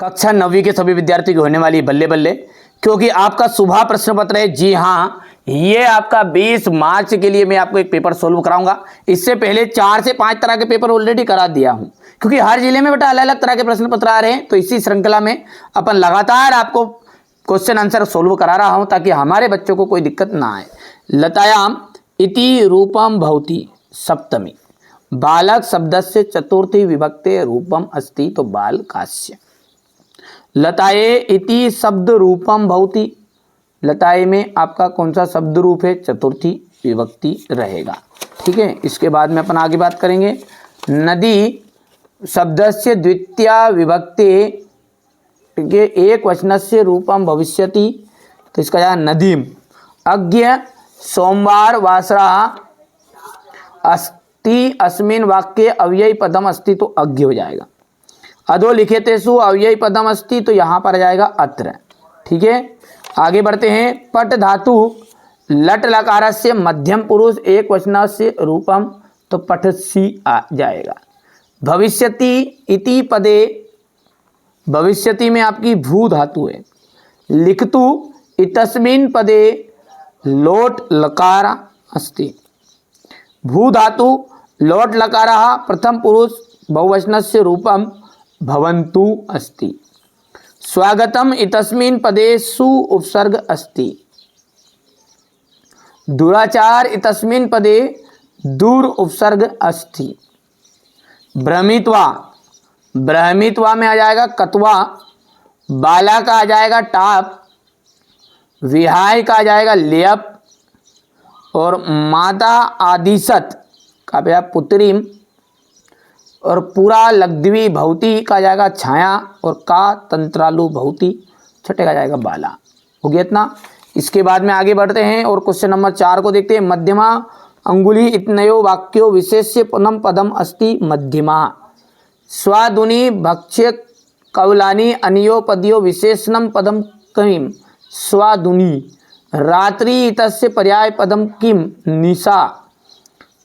कक्षा 9वीं के सभी विद्यार्थी की होने वाली बल्ले बल्ले, क्योंकि आपका सुबह प्रश्न पत्र है। जी हाँ, ये आपका 20 मार्च के लिए मैं आपको एक पेपर सोल्व कराऊंगा। इससे पहले 4 से 5 तरह के पेपर ऑलरेडी करा दिया हूं, क्योंकि हर जिले में बेटा अलग अलग तरह के प्रश्न पत्र आ रहे हैं। तो इसी श्रृंखला में अपन लगातार आपको क्वेश्चन आंसर सोल्व करा रहा हूं, ताकि हमारे बच्चों को कोई दिक्कत ना आए। लतायाम इति रूपम भवति सप्तमी, बालक शब्दस्य चतुर्थी विभक्ते रूपम अस्ति, तो बाल कास्य। लताये इति शब्द रूपम भवति, लताये में आपका कौन सा शब्द रूप है? चतुर्थी विभक्ति रहेगा। ठीक है, इसके बाद में अपन आगे बात करेंगे। नदी शब्दस्य द्वितीया विभक्ते, ठीक है, एक वचनस्य रूपम भविष्यति, तो इसका जाएगा नदीम। अज्ञ सोमवार वासरा अस्ति अस्मिन वाक्य अव्ययी पदम अस्ति, तो अज्ञ हो जाएगा। अधोलिखितेषु अव्ययी पदम अस्ति, तो यहाँ पर आ जाएगा अत्र। ठीक है, आगे बढ़ते हैं। पट धातु लट लकारस्य मध्यम पुरुष एक वचनस्य रूपम, तो पठसी आ जाएगा। भविष्यति इति पदे, भविष्यति में आपकी भू धातु है। लिखतु इतस्मिन् पदे लोट लकार अस्ति, भू धातु लोट लकारः प्रथम पुरुष बहुवचनस्य रूपम भवन्तु अस्ति। स्वागतम इतस्मिन् पदे सु उपसर्ग अस्ति। दुराचार इतस्मिन् पदे दूर उपसर्ग अस्ति। भ्रमित्वा, भ्रमित्वा में आ जाएगा कत्वा। बाला का आ जाएगा टाप। विहाय का आ जाएगा लेप। और माता आदिशत का भी पुत्रीम। और पूरा लग्धवी भवती का जाएगा छाया। और का तंत्रालु भवती, छठे का जाएगा बाला। हो गया इतना। इसके बाद में आगे बढ़ते हैं और क्वेश्चन नंबर 4 को देखते हैं। मध्यमा अंगुली इतनयो वाक्यो विशेष्य पुनम पदम अस्ति मध्यमा। स्वादुनी भक्ष्य कवलानी अनियो पदियो विशेषणम पदम किम स्वादुनी। रात्रि इतस्य पर्याय पदम किम निशा।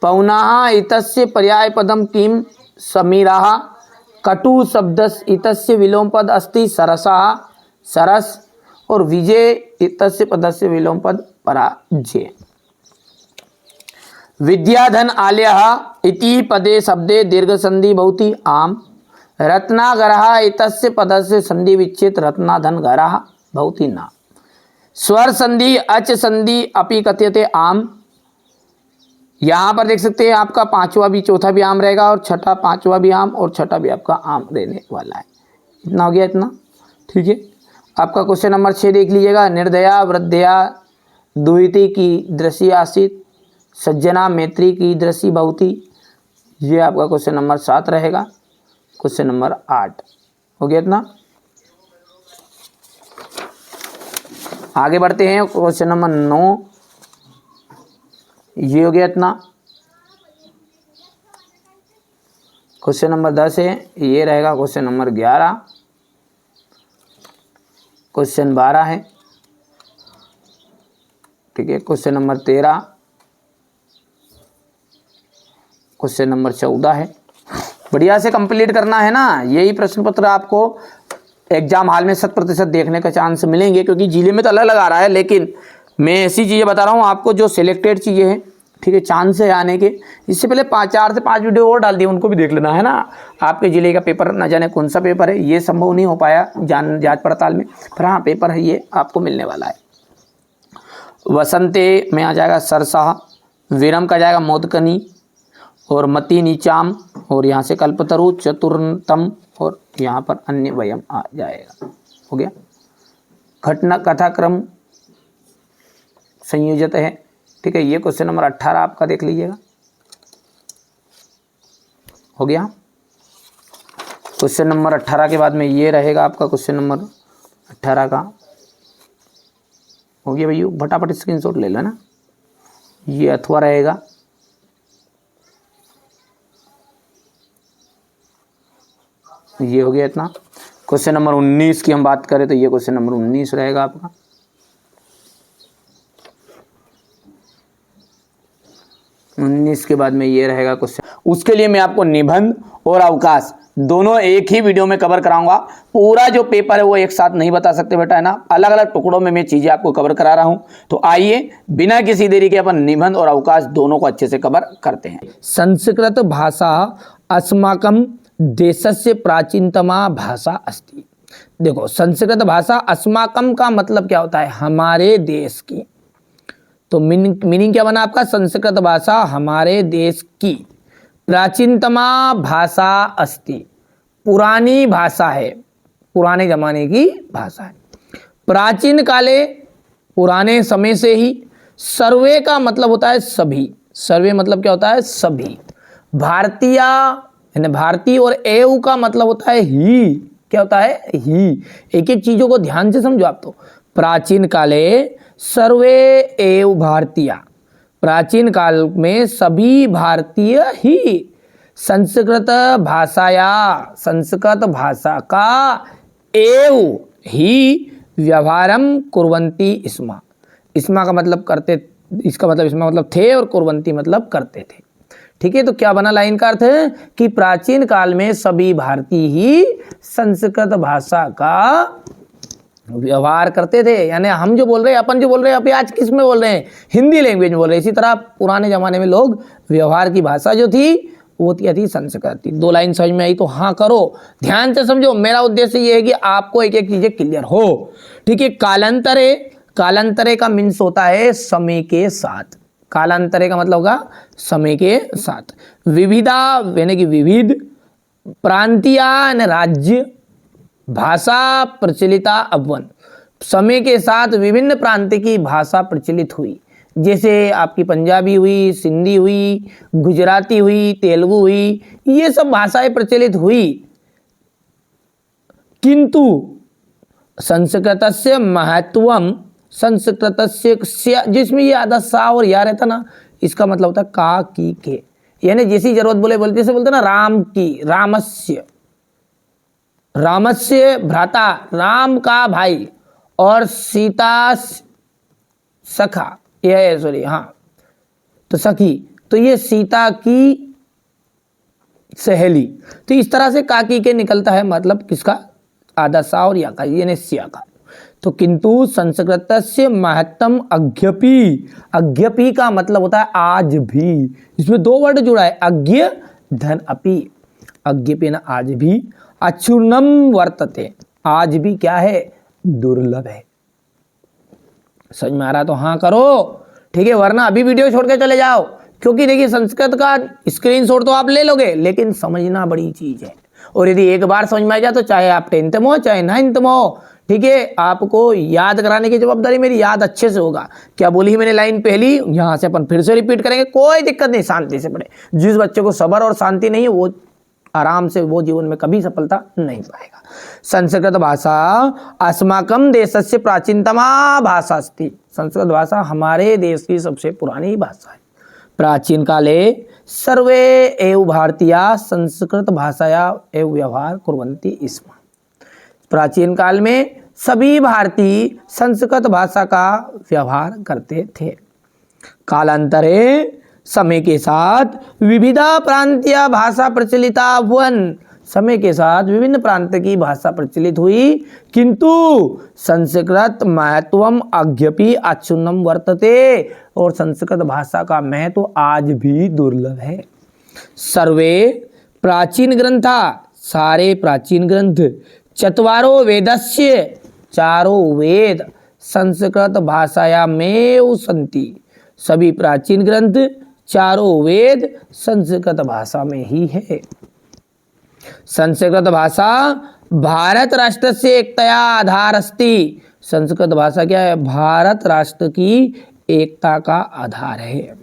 पौनाः इतस्य पर्याय पदम किम समीराः। कटु शब्दस्य इतस्य विलोम पद अस्ति सरसः सरस। और विजय इतस्य पदस्य विलोम पद पराजय। विद्याधन आलयः इति पदे शब्दे दीर्घ संधि भवति आम। रत्नागरः इतस्य पदस्य संधि विच्छेद रत्नाधन गरः भवति ना। स्वर संधि अच संधि अपि कथ्यते आम। यहाँ पर देख सकते हैं आपका पांचवा भी चौथा भी आम रहेगा, और छठा पांचवा भी आम, और छठा भी आपका आम रहने वाला है। इतना हो गया इतना। ठीक है, आपका क्वेश्चन नंबर 6 देख लीजिएगा। निर्दया वृद्धया दुहिते की दृश्य आसित सज्जना मैत्री की दृश्य भवती। ये आपका क्वेश्चन नंबर 7 रहेगा। क्वेश्चन नंबर 8 हो गया इतना। आगे बढ़ते हैं क्वेश्चन नंबर 9, ये हो गया इतना। क्वेश्चन नंबर 10 है, ये रहेगा क्वेश्चन नंबर 11। क्वेश्चन 12 है। ठीक है, क्वेश्चन नंबर 13। क्वेश्चन नंबर 14 है। बढ़िया से कंप्लीट करना है ना। यही प्रश्न पत्र आपको एग्जाम हॉल में 100% देखने का चांस मिलेंगे, क्योंकि जिले में तो अलग अलग आ रहा है, लेकिन मैं ऐसी चीज़ें बता रहा हूँ आपको जो सिलेक्टेड चीज़ें हैं। ठीक है, चांस है आने के। इससे पहले 4 से 5 वीडियो और डाल दिए, उनको भी देख लेना है ना। आपके जिले का पेपर न जाने कौन सा पेपर है, ये संभव नहीं हो पाया जांच पड़ताल में, पर हाँ पेपर है, ये आपको मिलने वाला है। वसंते में आ जाएगा सरसा। विरम का जाएगा मोदकनी। और मति नीचाम, और यहाँ से कल्पतरु चतुर्थम, और यहाँ पर अन्य वयम आ जाएगा। हो गया। घटना कथाक्रम संयोजित है। ठीक है, ये क्वेश्चन नंबर 18 आपका देख लीजिएगा। हो गया। क्वेश्चन नंबर 18 के बाद में ये रहेगा आपका क्वेश्चन नंबर 18 का। हो गया भैया, फटाफट स्क्रीनशॉट ले लो ना। ये अथवा रहेगा। ये हो गया इतना। क्वेश्चन नंबर 19 की हम बात करें तो ये क्वेश्चन नंबर 19 रहेगा आपका। 19 के बाद में ये रहेगा क्वेश्चन। उसके लिए मैं आपको निबंध और अवकाश दोनों एक ही वीडियो में कवर कराऊंगा। पूरा जो पेपर है वो एक साथ नहीं बता सकते बेटा, है ना, अलग अलग टुकड़ों में मैं चीजें आपको कवर करा रहा हूं। तो आइए बिना किसी देरी के अपन निबंध और अवकाश दोनों को अच्छे से कवर करते हैं। संस्कृत भाषा अस्माकं देशस्य प्राचीनतमा भाषा अस्ति। देखो, संस्कृत भाषा अस्माकं का मतलब क्या होता है? हमारे देश की। तो मीनिंग क्या बना आपका? संस्कृत भाषा हमारे देश की प्राचीनतमा भाषा अस्ति, पुरानी भाषा है, पुराने जमाने की भाषा है। प्राचीन काले, पुराने समय से ही। सर्वे का मतलब होता है सभी, सर्वे मतलब क्या होता है? सभी। भारतीय यानी भारतीय, और एव का मतलब होता है ही। क्या होता है? ही। एक एक चीजों को ध्यान से समझो आप। तो प्राचीन काले सर्वे एव भारतीय, प्राचीन काल में सभी भारतीय ही संस्कृत भाषाया, संस्कृत भाषा का एव ही व्यवहारम कुर्वन्ति स्म। स्म का मतलब करते, इसका मतलब स्म मतलब थे, और कुर्वन्ति मतलब करते थे। ठीक है, तो क्या बना लाइन का अर्थ है कि प्राचीन काल में सभी भारतीय ही संस्कृत भाषा का व्यवहार करते थे। यानी हम जो बोल रहे हैं, अपन जो बोल रहे हैं, अभी आज किस में बोल रहे हैं? हिंदी लैंग्वेज में बोल रहे हैं। इसी तरह पुराने जमाने में लोग व्यवहार की भाषा जो थी वो थी संस्कृत थी। 2 लाइन समझ में आई तो हाँ करो, ध्यान से समझो। मेरा उद्देश्य ये है कि आपको एक एक चीजें क्लियर हो। ठीक है, कालांतरे, कालांतरे का मीन्स होता है समय के साथ। कालांतरे का मतलब होगा समय के साथ। विविधा यानी कि विविध, प्रांतीय राज्य, भाषा प्रचलिता अव्वन, समय के साथ विभिन्न प्रांत की भाषा प्रचलित हुई। जैसे आपकी पंजाबी हुई, सिंधी हुई, गुजराती हुई, तेलुगु हुई, ये सब भाषाएं प्रचलित हुई। किंतु संस्कृतस्य महत्वम, संस्कृतस्य, जिसमें ये आधा सा और या रहता ना, इसका मतलब होता है का, की, के। यानी जैसी जरूरत बोलते जैसे बोलते ना राम की, रामस्य, रामस्य भ्राता, राम का भाई, और सीता सखा, ये सॉरी हाँ तो सखी, तो ये सीता की सहेली। तो इस तरह से काकी के निकलता है मतलब किसका? आधा सा और या का, यानी सिया का। तो किंतु संस्कृतस्य महत्तम अज्ञपि, अज्ञपि का मतलब होता है आज भी। इसमें 2 वर्ड जुड़ा है, अज्ञ धन अपि। अज्ञपि ना आज भी, अचूर्णम वर्तते, आज भी क्या है? दुर्लभ है। समझ में आ रहा तो हाँ करो। ठीक है, वरना अभी वीडियो छोड़ के चले जाओ, क्योंकि देखिए संस्कृत का स्क्रीनशॉट तो आप ले लोगे, लेकिन समझना बड़ी चीज है। और यदि एक बार समझ में आ जाए तो चाहे आप 10th में हो चाहे 9th में हो, ठीक है, आपको याद कराने की जवाबदारी मेरी, याद अच्छे से होगा। क्या बोली मैंने लाइन पहली, यहां से अपन फिर से रिपीट करेंगे, कोई दिक्कत नहीं, शांति से पढ़े। जिस बच्चे को सब्र और शांति नहीं है वो आराम से, वो जीवन में कभी सफलता नहीं पाएगा। संस्कृत भाषा अस्माकं देशस्य प्राचीनतमा भाषा अस्ति, संस्कृत भाषा हमारे देश की सबसे पुरानी भाषा है। प्राचीन काले सर्वे एव भारतीय संस्कृत भाषाया एव व्यवहार कुर्वन्ति स्म। प्राचीन काल में सभी भारतीय संस्कृत भाषा का व्यवहार करते थे। कालांतरे, समय के साथ, विविधा प्रांतीय भाषा प्रचलिता अभवन्, समय के साथ विभिन्न प्रांत की भाषा प्रचलित हुई। किंतु संस्कृत महत्वम अज्ञपि अक्षुण्णम वर्तते, और संस्कृत भाषा का महत्व आज भी दुर्लभ है। सर्वे प्राचीन ग्रंथा, सारे प्राचीन ग्रंथ, चत्वारो वेदस्य, चारों वेद, संस्कृत भाषायामेव सन्ति, सभी प्राचीन ग्रंथ, चारों वेद संस्कृत भाषा में ही है। संस्कृत भाषा भारत राष्ट्र से एकतया आधार अस्ति, संस्कृत भाषा क्या है? भारत राष्ट्र की एकता का आधार है।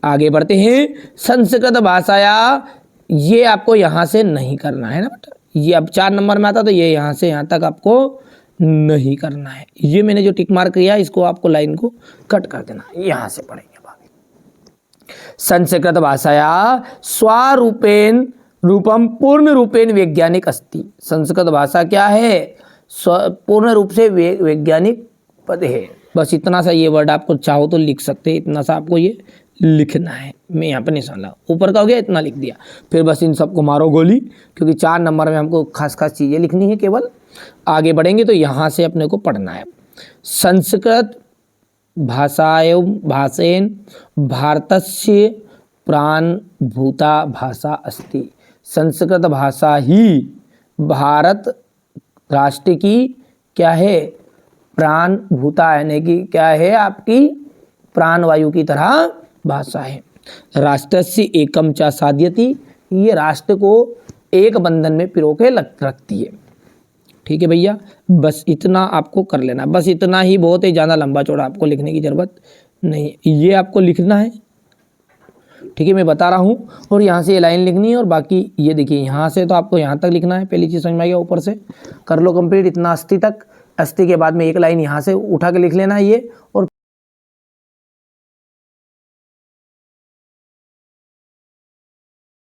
आगे बढ़ते हैं। संस्कृत भाषाया, ये आपको यहां से नहीं करना है ना बेटा, ये अब 4 नंबर में आता तो ये यहां से यहां तक आपको नहीं करना है। ये मैंने जो टिक मार्क किया इसको आपको लाइन को कट कर देना, यहां से पढ़ेंगे। संस्कृत भाषाया स्वरूपेण रूपम पूर्ण रूपेण वैज्ञानिक अस्ति, संस्कृत भाषा क्या है? पूर्ण रूप से वैज्ञानिक पद है। बस इतना सा ये वर्ड आपको चाहो तो लिख सकते हैं, इतना सा आपको ये लिखना है। मैं यहाँ पर निशान लगा, ऊपर का हो गया, इतना लिख दिया। फिर बस इन सबको मारो गोली, क्योंकि 4 नंबर में हमको खास खास चीज़ें लिखनी है केवल। आगे बढ़ेंगे तो यहाँ से अपने को पढ़ना है। संस्कृत भाषेन भारतस्य प्राणभूता भाषा अस्ति। संस्कृत भाषा ही भारत राष्ट्र की क्या है, प्राणभूता, यानी कि क्या है, आपकी प्राणवायु की तरह भाषा है। राष्ट्रस्य एकम च साध्यति, ये राष्ट्र को एक बंधन में पिरो के रखती है। ठीक है भैया, बस इतना आपको कर लेना, बस इतना ही बहुत है, ज़्यादा लंबा चौड़ा आपको लिखने की ज़रूरत नहीं है। ये आपको लिखना है, ठीक है, मैं बता रहा हूँ। और यहाँ से ये लाइन लिखनी है, और बाकी ये देखिए यहाँ से तो आपको यहाँ तक लिखना है। पहली चीज़ समझ में आ गया, ऊपर से कर लो कंप्लीट इतना अस्थि तक। अस्थि के बाद में एक लाइन यहाँ से उठा के लिख लेना है ये, और